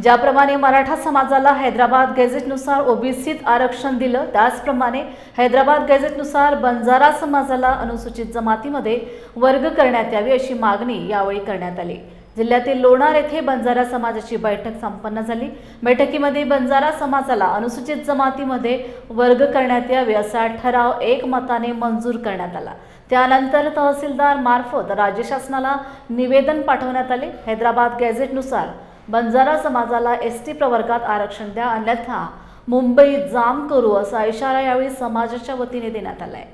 ज्याप्रमाणे मराठा समाजाला हैदराबाद गॅझेटनुसार ओबीसीत आरक्षण दिलं, त्याचप्रमाणे हैदराबाद गॅझेटनुसार बंजारा समाजाला अनुसूचित जमातीमध्ये वर्ग करण्यात यावी अशी मागणी यावेळी करण्यात आली। जिल्ह्यातील लोणार येथे बंजारा समाजाची बैठक संपन्न झाली। बैठकीमध्ये बंजारा समाजाला अनुसूचित जमातीमध्ये वर्ग करण्यात यावे असा ठराव एकमताने मंजूर करण्यात आला। त्यानंतर तहसीलदार मार्फत राज्य शासनाला निवेदन पाठवण्यात आले। हैदराबाद गॅझेटनुसार बंजारा समाजाला एसटी प्रवर्गात आरक्षण द्या, अन्यथा मुंबई जाम करू असा इशारा यावेळी समाजाच्या वतीने देण्यात आलाय।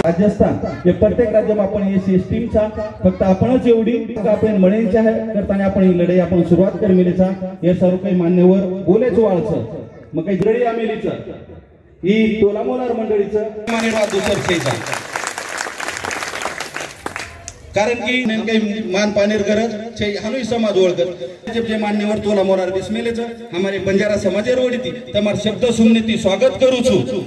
राजस्थान हे प्रत्येक राज्य में आपण एससी टीमचा फक्त आपणच एवढी आपण म्हणेच आहे करताना आपण ही लढाई आपण सुरुवात करमिलेचा हे सर्व काही मान्यवर बोलेच वाळचं मग काही लढाई आमेलीचं ही तोलामोलार मंडळीचं मानेवा दुसरसेचा कारण की नेमके मान पानेर गरज छे हानुई समाज ओळखत जब जे मान्यवर तोलामोलार बिस्मिलेचं हमारे बंजारा समाजेर ओढीती तमार शब्द सुननीती स्वागत करू छु।